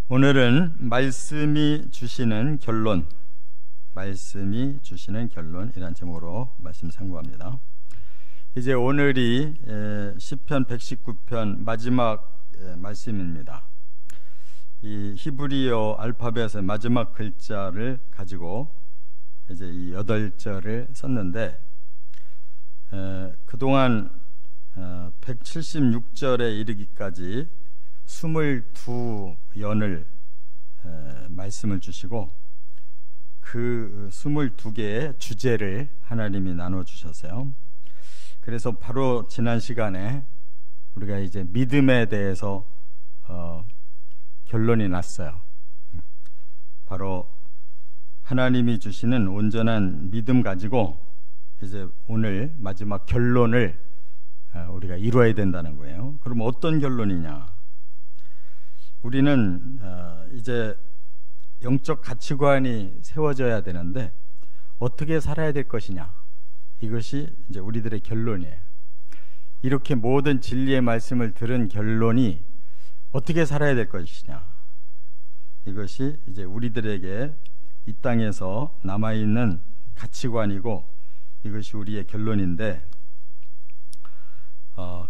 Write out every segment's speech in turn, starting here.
오늘은 말씀이 주시는 결론이란 제목으로 말씀 상고합니다. 이제 오늘이 시편 119편 마지막 말씀입니다. 이 히브리어 알파벳의 마지막 글자를 가지고 이제 이 8절을 썼는데, 그동안 176절에 이르기까지 22연을 말씀을 주시고, 그 22개의 주제를 하나님이 나눠주셨어요. 그래서 바로 지난 시간에 우리가 이제 믿음에 대해서 결론이 났어요. 바로 하나님이 주시는 온전한 믿음 가지고 이제 오늘 마지막 결론을 우리가 이루어야 된다는 거예요. 그럼 어떤 결론이냐? 우리는 이제 영적 가치관이 세워져야 되는데 어떻게 살아야 될 것이냐, 이것이 이제 우리들의 결론이에요. 이렇게 모든 진리의 말씀을 들은 결론이 어떻게 살아야 될 것이냐, 이것이 이제 우리들에게 이 땅에서 남아있는 가치관이고, 이것이 우리의 결론인데,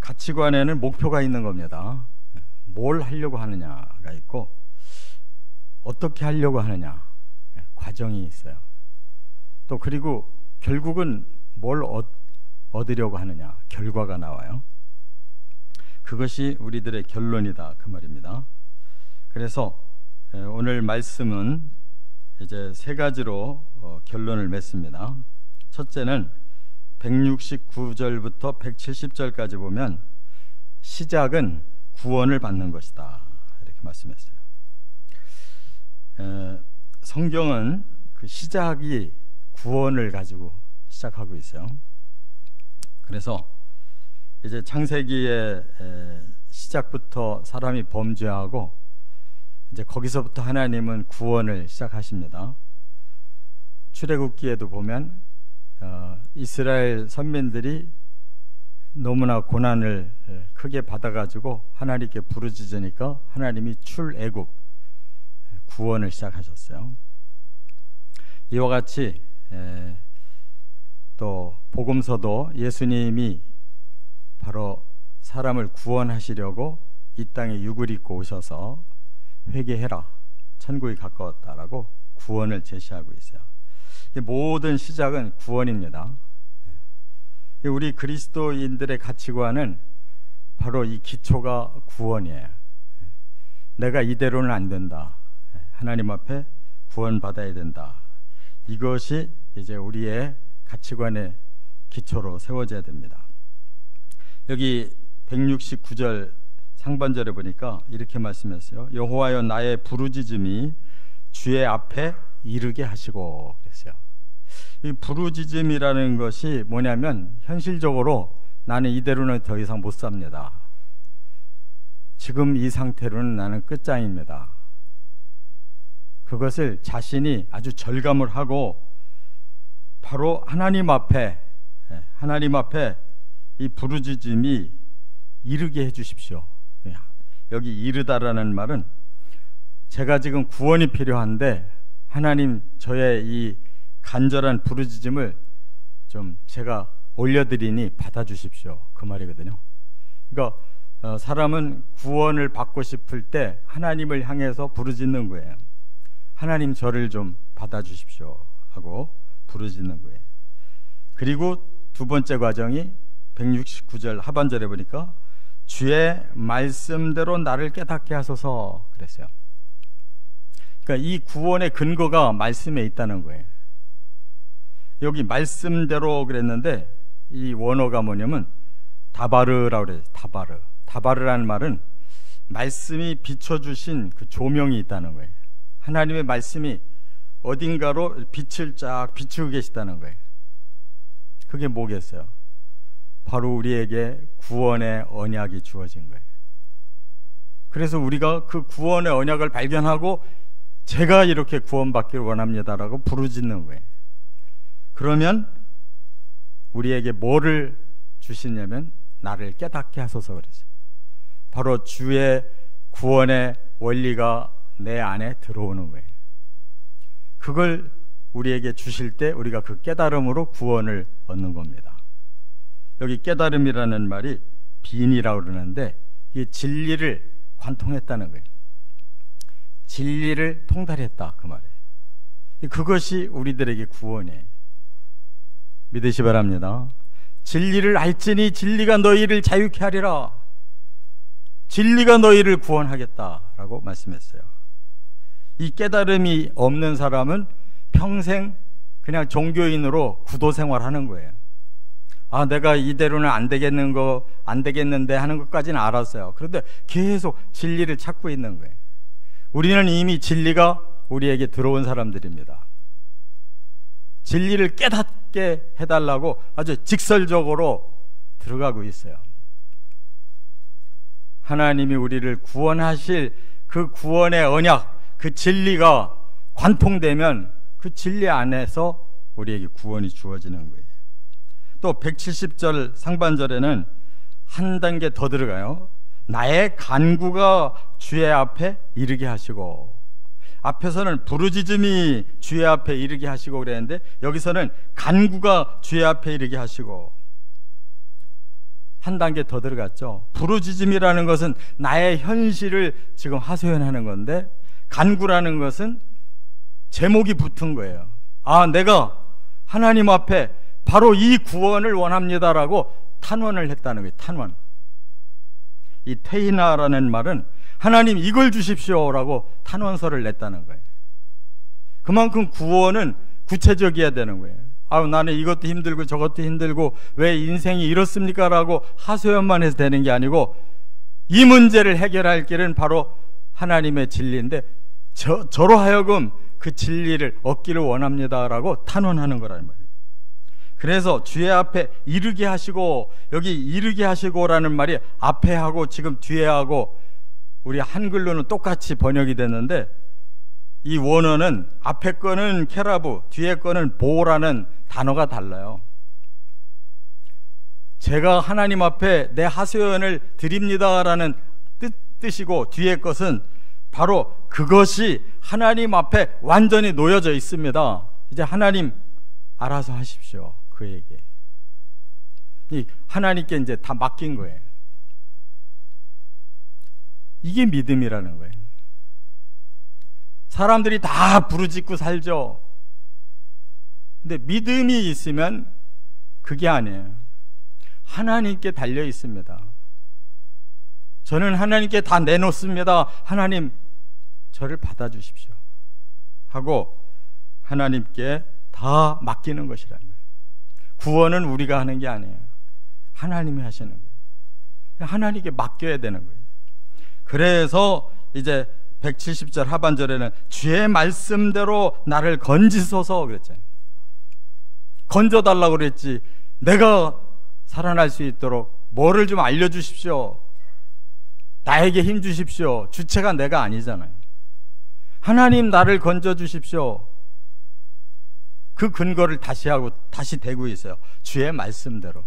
가치관에는 목표가 있는 겁니다. 뭘 하려고 하느냐가 있고, 어떻게 하려고 하느냐, 과정이 있어요. 또 그리고 결국은 뭘 얻으려고 하느냐, 결과가 나와요. 그것이 우리들의 결론이다, 그 말입니다. 그래서 오늘 말씀은 이제 세 가지로 결론을 맺습니다. 첫째는 169절부터 170절까지 보면 시작은 구원을 받는 것이다, 이렇게 말씀했어요. 성경은 그 시작이 구원을 가지고 시작하고 있어요. 그래서 이제 창세기의 시작부터 사람이 범죄하고, 이제 거기서부터 하나님은 구원을 시작하십니다. 출애굽기에도 보면 이스라엘 선민들이 너무나 고난을 크게 받아가지고 하나님께 부르짖으니까 하나님이 출애굽, 구원을 시작하셨어요. 이와 같이 또 복음서도 예수님이 바로 사람을 구원하시려고 이 땅에 육을 입고 오셔서 회개해라, 천국이 가까웠다라고 구원을 제시하고 있어요. 모든 시작은 구원입니다. 우리 그리스도인들의 가치관은 바로 이 기초가 구원이에요. 내가 이대로는 안 된다, 하나님 앞에 구원받아야 된다, 이것이 이제 우리의 가치관의 기초로 세워져야 됩니다. 여기 169절 상반절에 보니까 이렇게 말씀했어요. 여호와여, 나의 부르짖음이 주의 앞에 이르게 하시고, 그랬어요. 이 부르짖음이라는 것이 뭐냐면, 현실적으로 나는 이대로는 더 이상 못 삽니다, 지금 이 상태로는 나는 끝장입니다, 그것을 자신이 아주 절감을 하고 바로 하나님 앞에 이 부르짖음이 이르게 해주십시오. 여기 이르다라는 말은, 제가 지금 구원이 필요한데 하나님, 저의 이 간절한 부르짖음을 좀 제가 올려드리니 받아주십시오, 그 말이거든요. 그러니까 사람은 구원을 받고 싶을 때 하나님을 향해서 부르짖는 거예요. 하나님, 저를 좀 받아주십시오 하고 부르짖는 거예요. 그리고 두 번째 과정이 169절 하반절에 보니까 주의 말씀대로 나를 깨닫게 하소서, 그랬어요. 그러니까 이 구원의 근거가 말씀에 있다는 거예요. 여기 말씀대로 그랬는데, 이 원어가 뭐냐면 다바르라고 그래요. 다바르라는 말은 말씀이 비춰주신 그 조명이 있다는 거예요. 하나님의 말씀이 어딘가로 빛을 쫙 비추고 계시다는 거예요. 그게 뭐겠어요? 바로 우리에게 구원의 언약이 주어진 거예요. 그래서 우리가 그 구원의 언약을 발견하고, 제가 이렇게 구원받기를 원합니다라고 부르짖는 거예요. 그러면 우리에게 뭐를 주시냐면, 나를 깨닫게 하소서, 그랬어요. 바로 주의 구원의 원리가 내 안에 들어오는 거예요. 그걸 우리에게 주실 때 우리가 그 깨달음으로 구원을 얻는 겁니다. 여기 깨달음이라는 말이 빈이라고 그러는데 이게 진리를 관통했다는 거예요. 진리를 통달했다 그 말이에요. 그것이 우리들에게 구원이에요. 믿으시 바랍니다. 진리를 알지니 진리가 너희를 자유케 하리라. 진리가 너희를 구원하겠다라고 말씀했어요. 이 깨달음이 없는 사람은 평생 그냥 종교인으로 구도 생활하는 거예요. 아, 내가 이대로는 안 되겠는데 하는 것까지는 알았어요. 그런데 계속 진리를 찾고 있는 거예요. 우리는 이미 진리가 우리에게 들어온 사람들입니다. 진리를 깨닫게 해달라고 아주 직설적으로 들어가고 있어요. 하나님이 우리를 구원하실 그 구원의 언약, 그 진리가 관통되면 그 진리 안에서 우리에게 구원이 주어지는 거예요. 또 170절 상반절에는 한 단계 더 들어가요. 나의 간구가 주의 앞에 이르게 하시고, 앞에서는 부르짖음이 주의 앞에 이르게 하시고 그랬는데 여기서는 간구가 주의 앞에 이르게 하시고, 한 단계 더 들어갔죠. 부르짖음이라는 것은 나의 현실을 지금 하소연하는 건데, 간구라는 것은 제목이 붙은 거예요. 아, 내가 하나님 앞에 바로 이 구원을 원합니다라고 탄원을 했다는 거예요. 탄원. 이 테이나라는 말은 하나님 이걸 주십시오라고 탄원서를 냈다는 거예요. 그만큼 구원은 구체적이어야 되는 거예요. 아, 나는 이것도 힘들고 저것도 힘들고 왜 인생이 이렇습니까? 라고 하소연만 해서 되는 게 아니고, 이 문제를 해결할 길은 바로 하나님의 진리인데 저로 하여금 그 진리를 얻기를 원합니다라고 탄원하는 거라는 말이에요. 그래서 주의 앞에 이르게 하시고, 여기 이르게 하시고라는 말이 앞에 하고 지금 뒤에 하고 우리 한글로는 똑같이 번역이 됐는데, 이 원어는 앞에 거는 케라브, 뒤에 거는 보라는 단어가 달라요. 제가 하나님 앞에 내 하소연을 드립니다라는 뜻이고, 뒤에 것은 바로 그것이 하나님 앞에 완전히 놓여져 있습니다. 이제 하나님 알아서 하십시오. 그에게 하나님께 이제 다 맡긴 거예요. 이게 믿음이라는 거예요. 사람들이 다 부르짖고 살죠. 근데 믿음이 있으면 그게 아니에요. 하나님께 달려 있습니다. 저는 하나님께 다 내놓습니다. 하나님 저를 받아주십시오 하고 하나님께 다 맡기는 것이란 말이에요. 구원은 우리가 하는 게 아니에요. 하나님이 하시는 거예요. 하나님께 맡겨야 되는 거예요. 그래서 이제 170절 하반절에는 주의 말씀대로 나를 건지소서 그랬잖아요. 건져달라고 그랬지, 내가 살아날 수 있도록 뭐를 좀 알려주십시오, 나에게 힘 주십시오, 주체가 내가 아니잖아요. 하나님 나를 건져주십시오. 그 근거를 다시 대고 있어요. 주의 말씀대로.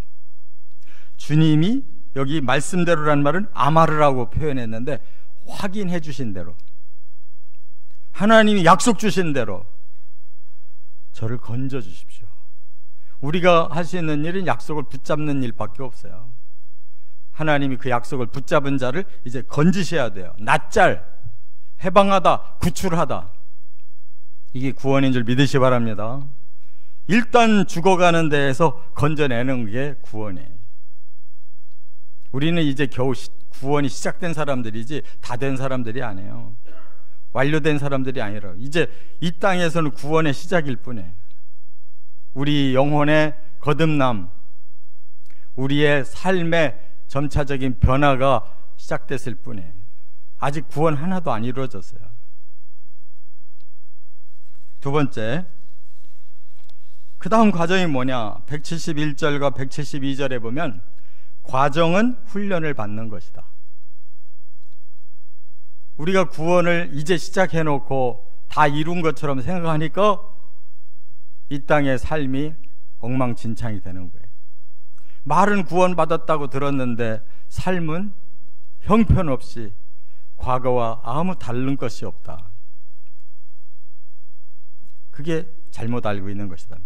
주님이 여기 말씀대로라는 말은 아마르라고 표현했는데, 확인해 주신 대로, 하나님이 약속 주신 대로 저를 건져 주십시오. 우리가 할 수 있는 일은 약속을 붙잡는 일밖에 없어요. 하나님이 그 약속을 붙잡은 자를 이제 건지셔야 돼요. 낫잘, 해방하다, 구출하다. 이게 구원인 줄 믿으시 바랍니다. 일단 죽어가는 데에서 건져내는 게 구원이에요. 우리는 이제 겨우 구원이 시작된 사람들이지 다 된 사람들이 아니에요. 완료된 사람들이 아니라 이제 이 땅에서는 구원의 시작일 뿐이에요. 우리 영혼의 거듭남, 우리의 삶의 점차적인 변화가 시작됐을 뿐이에요. 아직 구원 하나도 안 이루어졌어요. 두 번째, 그 다음 과정이 뭐냐? 171절과 172절에 보면 과정은 훈련을 받는 것이다. 우리가 구원을 이제 시작해놓고 다 이룬 것처럼 생각하니까 이 땅의 삶이 엉망진창이 되는 거예요. 말은 구원받았다고 들었는데 삶은 형편없이 과거와 아무 다른 것이 없다. 그게 잘못 알고 있는 것이다.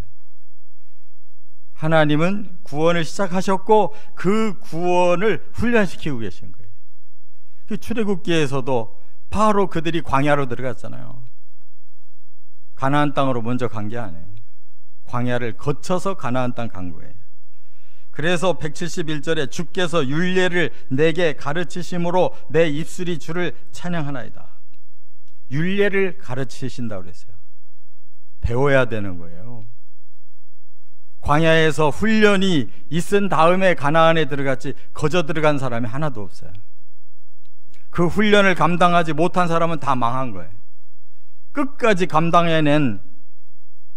하나님은 구원을 시작하셨고 그 구원을 훈련시키고 계신 거예요. 그 출애굽기에서도 바로 그들이 광야로 들어갔잖아요. 가나안 땅으로 먼저 간 게 아니에요. 광야를 거쳐서 가나안 땅 간 거예요. 그래서 171절에 주께서 율례를 내게 가르치심으로 내 입술이 주를 찬양하나이다. 율례를 가르치신다고 그랬어요. 배워야 되는 거예요. 광야에서 훈련이 있은 다음에 가나안에 들어갔지 거저 들어간 사람이 하나도 없어요. 그 훈련을 감당하지 못한 사람은 다 망한 거예요. 끝까지 감당해낸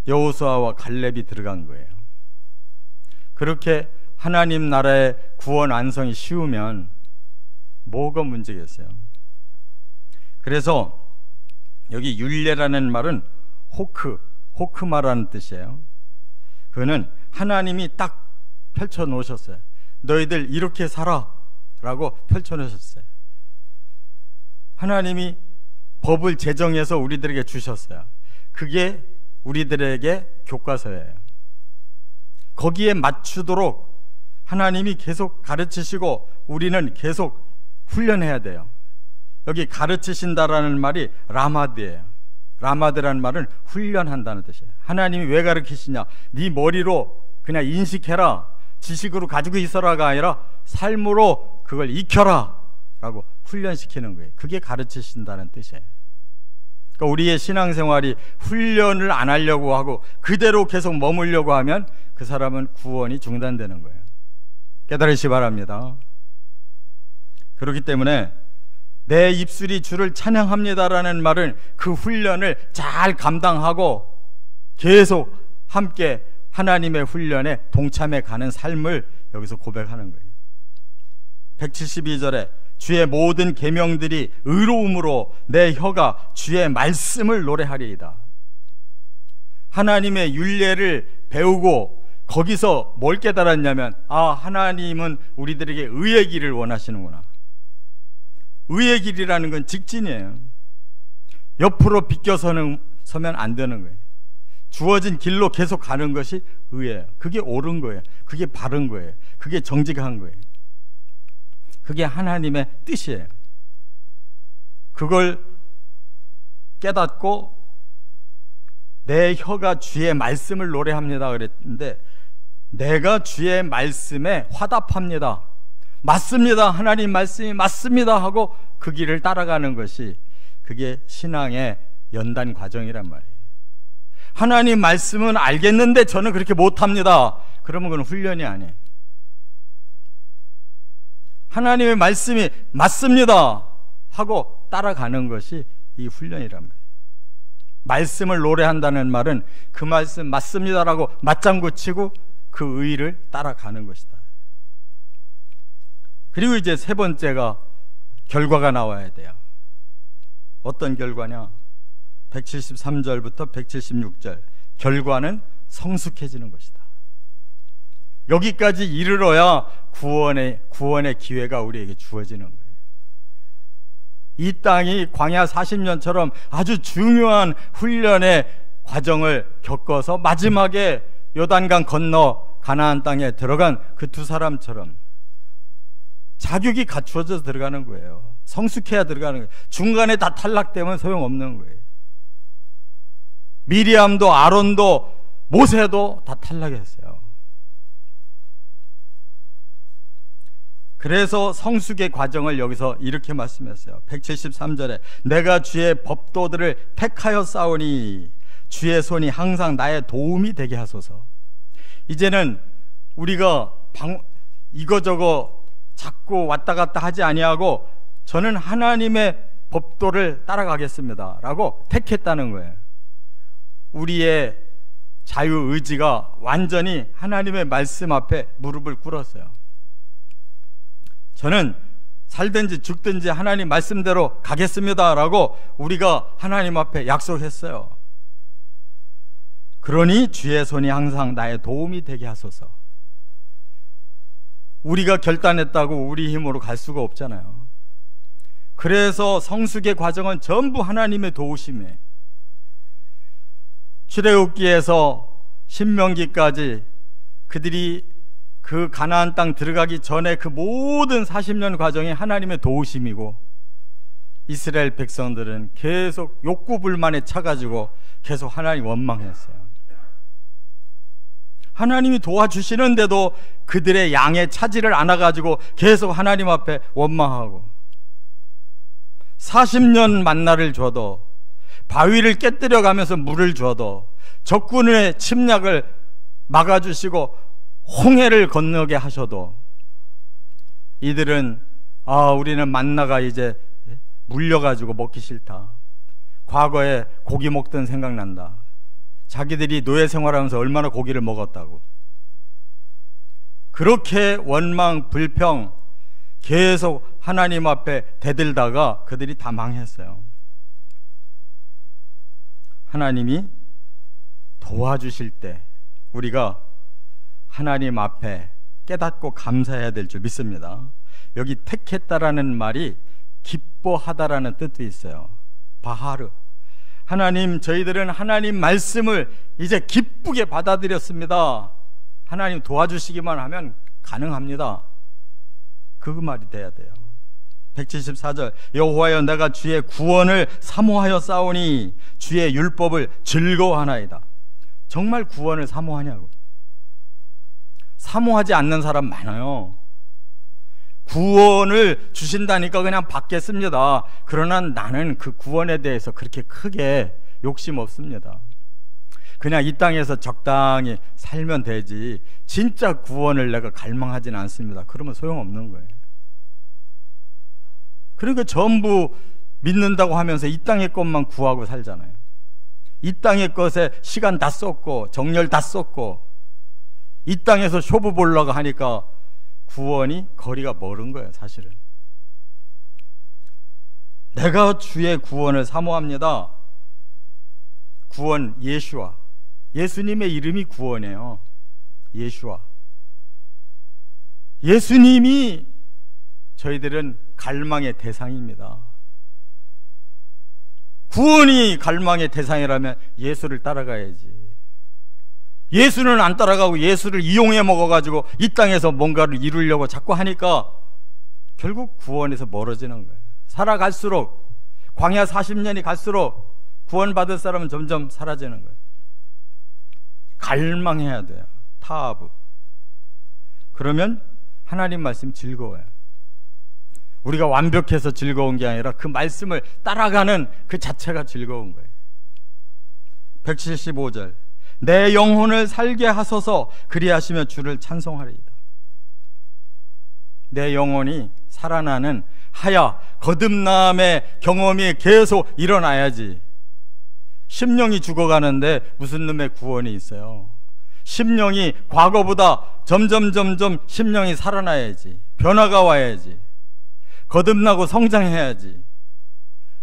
여호수아와 갈렙이 들어간 거예요. 그렇게 하나님 나라의 구원 완성이 쉬우면 뭐가 문제겠어요? 그래서 여기 율례라는 말은 호크마라는 뜻이에요. 그거는 하나님이 딱 펼쳐 놓으셨어요. 너희들 이렇게 살아 라고 펼쳐 놓으셨어요. 하나님이 법을 제정해서 우리들에게 주셨어요. 그게 우리들에게 교과서예요. 거기에 맞추도록 하나님이 계속 가르치시고 우리는 계속 훈련해야 돼요. 여기 가르치신다라는 말이 라마드예요. 라마드라는 말은 훈련한다는 뜻이에요. 하나님이 왜 가르치시냐? 네 머리로 그냥 인식해라, 지식으로 가지고 있어라가 아니라 삶으로 그걸 익혀라 라고 훈련시키는 거예요. 그게 가르치신다는 뜻이에요. 그러니까 우리의 신앙생활이 훈련을 안 하려고 하고 그대로 계속 머물려고 하면 그 사람은 구원이 중단되는 거예요. 깨달으시 바랍니다. 그렇기 때문에 내 입술이 주를 찬양합니다라는 말은 그 훈련을 잘 감당하고 계속 함께 하나님의 훈련에 동참해 가는 삶을 여기서 고백하는 거예요. 172절에 주의 모든 계명들이 의로움으로 내 혀가 주의 말씀을 노래하리이다. 하나님의 율례를 배우고 거기서 뭘 깨달았냐면 하나님은 우리들에게 의의 길을 원하시는구나. 의의 길이라는 건 직진이에요. 옆으로 비껴서면 안 되는 거예요. 주어진 길로 계속 가는 것이 의예요. 그게 옳은 거예요. 그게 바른 거예요. 그게 정직한 거예요. 그게 하나님의 뜻이에요. 그걸 깨닫고 내 혀가 주의 말씀을 노래합니다 그랬는데, 내가 주의 말씀에 화답합니다, 맞습니다, 하나님 말씀이 맞습니다 하고 그 길을 따라가는 것이, 그게 신앙의 연단 과정이란 말이에요. 하나님 말씀은 알겠는데 저는 그렇게 못합니다. 그러면 그건 훈련이 아니에요. 하나님의 말씀이 맞습니다 하고 따라가는 것이 이 훈련이란 말이에요. 말씀을 노래한다는 말은 그 말씀 맞습니다라고 맞장구 치고 그 의를 따라가는 것이다. 그리고 이제 세 번째가 결과가 나와야 돼요. 어떤 결과냐? 173절부터 176절. 결과는 성숙해지는 것이다. 여기까지 이르러야 구원의 기회가 우리에게 주어지는 거예요. 이 땅이 광야 40년처럼 아주 중요한 훈련의 과정을 겪어서 마지막에 요단강 건너 가나안 땅에 들어간 그 두 사람처럼 자격이 갖추어져 들어가는 거예요. 성숙해야 들어가는 거예요. 중간에 다 탈락되면 소용없는 거예요. 미리암도 아론도 모세도 다 탈락했어요. 그래서 성숙의 과정을 여기서 이렇게 말씀했어요. 173절에 내가 주의 법도들을 택하여 싸우니 주의 손이 항상 나의 도움이 되게 하소서. 이제는 우리가 이거저거 자꾸 왔다 갔다 하지 아니하고 저는 하나님의 법도를 따라가겠습니다 라고 택했다는 거예요. 우리의 자유의지가 완전히 하나님의 말씀 앞에 무릎을 꿇었어요. 저는 살든지 죽든지 하나님 말씀대로 가겠습니다 라고 우리가 하나님 앞에 약속했어요. 그러니 주의 손이 항상 나의 도움이 되게 하소서. 우리가 결단했다고 우리 힘으로 갈 수가 없잖아요. 그래서 성숙의 과정은 전부 하나님의 도우심에, 출애굽기에서 신명기까지 그들이 그 가나안 땅 들어가기 전에 그 모든 40년 과정이 하나님의 도우심이고, 이스라엘 백성들은 계속 욕구 불만에 차가지고 계속 하나님 원망했어요. 하나님이 도와주시는데도 그들의 양의 차지를 않아가지고 계속 하나님 앞에 원망하고, 40년 만나를 줘도, 바위를 깨뜨려 가면서 물을 줘도, 적군의 침략을 막아주시고 홍해를 건너게 하셔도 이들은 우리는 만나가 이제 물려가지고 먹기 싫다, 과거에 고기 먹던 생각난다, 자기들이 노예 생활하면서 얼마나 고기를 먹었다고, 그렇게 원망 불평 계속 하나님 앞에 대들다가 그들이 다 망했어요. 하나님이 도와주실 때 우리가 하나님 앞에 깨닫고 감사해야 될 줄 믿습니다. 여기 택했다라는 말이 기뻐하다라는 뜻도 있어요. 바하르, 하나님, 저희들은 하나님 말씀을 이제 기쁘게 받아들였습니다. 하나님 도와주시기만 하면 가능합니다. 그 말이 돼야 돼요. 174절, 여호와여 내가 주의 구원을 사모하여 싸우니 주의 율법을 즐거워하나이다. 정말 구원을 사모하냐고. 사모하지 않는 사람 많아요. 구원을 주신다니까 그냥 받겠습니다. 그러나 나는 그 구원에 대해서 그렇게 크게 욕심 없습니다. 그냥 이 땅에서 적당히 살면 되지 진짜 구원을 내가 갈망하지는 않습니다. 그러면 소용없는 거예요. 그러니까 전부 믿는다고 하면서 이 땅의 것만 구하고 살잖아요. 이 땅의 것에 시간 다 썼고 정열 다 썼고 이 땅에서 쇼부 보려고 하니까 구원이 거리가 멀은 거예요. 사실은 내가 주의 구원을 사모합니다. 구원, 예수와, 예수님의 이름이 구원이에요. 예수와, 예수님이 저희들은 갈망의 대상입니다. 구원이 갈망의 대상이라면 예수를 따라가야지. 예수는 안 따라가고 예수를 이용해 먹어가지고 이 땅에서 뭔가를 이루려고 자꾸 하니까 결국 구원에서 멀어지는 거예요. 살아갈수록, 광야 40년이 갈수록 구원받을 사람은 점점 사라지는 거예요. 갈망해야 돼요. 타하브. 그러면 하나님 말씀 즐거워요. 우리가 완벽해서 즐거운 게 아니라 그 말씀을 따라가는 그 자체가 즐거운 거예요. 175절, 내 영혼을 살게 하소서 그리하시며 주를 찬송하리이다. 내 영혼이 살아나는 하야 거듭남의 경험이 계속 일어나야지. 심령이 죽어가는데 무슨 놈의 구원이 있어요. 심령이 과거보다 점점 심령이 살아나야지. 변화가 와야지. 거듭나고 성장해야지.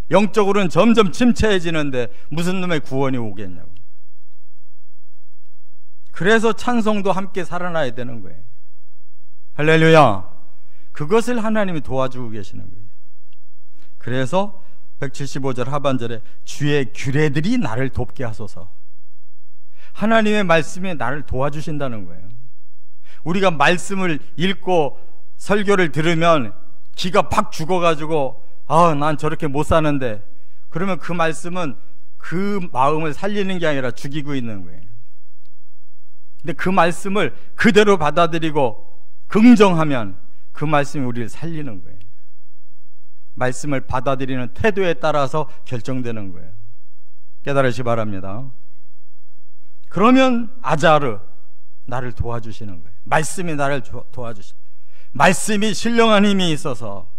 영적으로는 점점 침체해지는데 무슨 놈의 구원이 오겠냐고. 그래서 찬송도 함께 살아나야 되는 거예요. 할렐루야. 그것을 하나님이 도와주고 계시는 거예요. 그래서 175절 하반절에 주의 규례들이 나를 돕게 하소서. 하나님의 말씀이 나를 도와주신다는 거예요. 우리가 말씀을 읽고 설교를 들으면 기가 팍 죽어가지고 난 저렇게 못 사는데, 그러면 그 말씀은 그 마음을 살리는 게 아니라 죽이고 있는 거예요. 근데 그 말씀을 그대로 받아들이고 긍정하면 그 말씀이 우리를 살리는 거예요. 말씀을 받아들이는 태도에 따라서 결정되는 거예요. 깨달으시 바랍니다. 그러면 아자르, 나를 도와주시는 거예요. 말씀이 나를 도와주시는, 말씀이 신령한 힘이 있어서,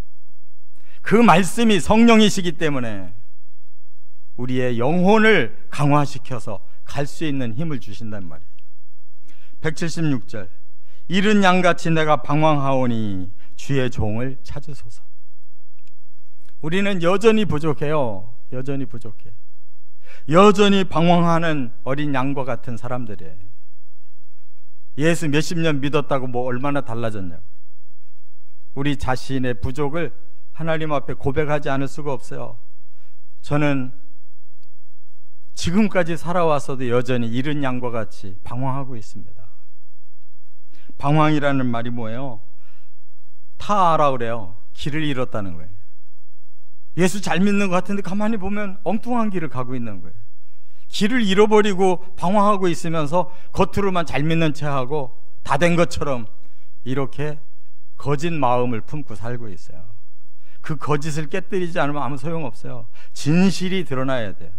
그 말씀이 성령이시기 때문에 우리의 영혼을 강화시켜서 갈 수 있는 힘을 주신단 말이에요. 176절, 이른 양같이 내가 방황하오니 주의 종을 찾으소서. 우리는 여전히 부족해요. 여전히 부족해. 여전히 방황하는 어린 양과 같은 사람들이에요. 예수 몇십 년 믿었다고 뭐 얼마나 달라졌냐고. 우리 자신의 부족을 하나님 앞에 고백하지 않을 수가 없어요. 저는 지금까지 살아왔어도 여전히 잃은 양과 같이 방황하고 있습니다. 방황이라는 말이 뭐예요? 타아라 그래요. 길을 잃었다는 거예요. 예수 잘 믿는 것 같은데 가만히 보면 엉뚱한 길을 가고 있는 거예요. 길을 잃어버리고 방황하고 있으면서 겉으로만 잘 믿는 체하고 다 된 것처럼 이렇게 거짓 마음을 품고 살고 있어요. 그 거짓을 깨뜨리지 않으면 아무 소용없어요. 진실이 드러나야 돼요.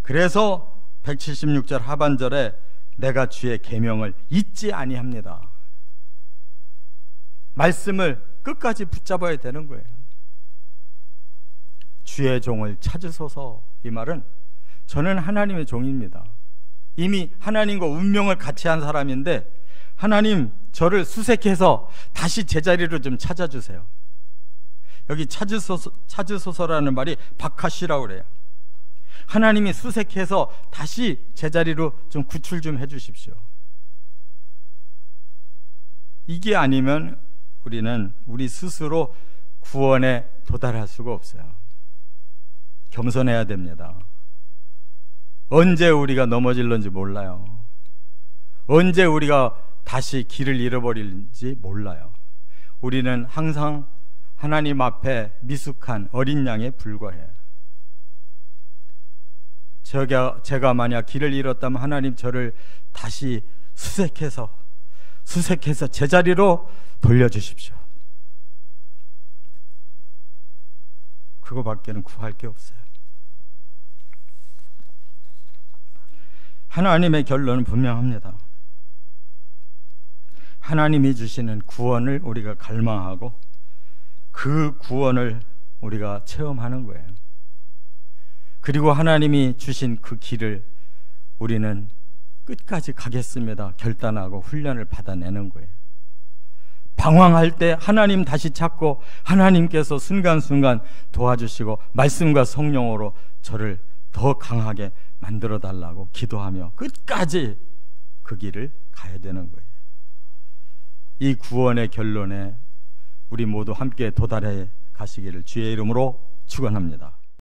그래서 176절 하반절에 내가 주의 계명을 잊지 아니합니다. 말씀을 끝까지 붙잡아야 되는 거예요. 주의 종을 찾으소서. 이 말은 저는 하나님의 종입니다. 이미 하나님과 운명을 같이 한 사람인데 하나님 저를 수색해서 다시 제자리로 좀 찾아주세요. 여기 찾으소서라는 말이 바카시라고 그래요. 하나님이 수색해서 다시 제자리로 좀 구출 좀 해주십시오. 이게 아니면 우리는 우리 스스로 구원에 도달할 수가 없어요. 겸손해야 됩니다. 언제 우리가 넘어질런지 몰라요. 언제 우리가 다시 길을 잃어버릴지 몰라요. 우리는 항상 하나님 앞에 미숙한 어린 양에 불과해요. 제가 만약 길을 잃었다면 하나님 저를 다시 수색해서 제자리로 돌려주십시오. 그거밖에는 구할 게 없어요. 하나님의 결론은 분명합니다. 하나님이 주시는 구원을 우리가 갈망하고 그 구원을 우리가 체험하는 거예요. 그리고 하나님이 주신 그 길을 우리는 끝까지 가겠습니다 결단하고 훈련을 받아내는 거예요. 방황할 때 하나님 다시 찾고 하나님께서 순간순간 도와주시고 말씀과 성령으로 저를 더 강하게 만들어 달라고 기도하며 끝까지 그 길을 가야 되는 거예요. 이 구원의 결론에 우리 모두 함께 도달해 가시기를 주의 이름으로 축원합니다.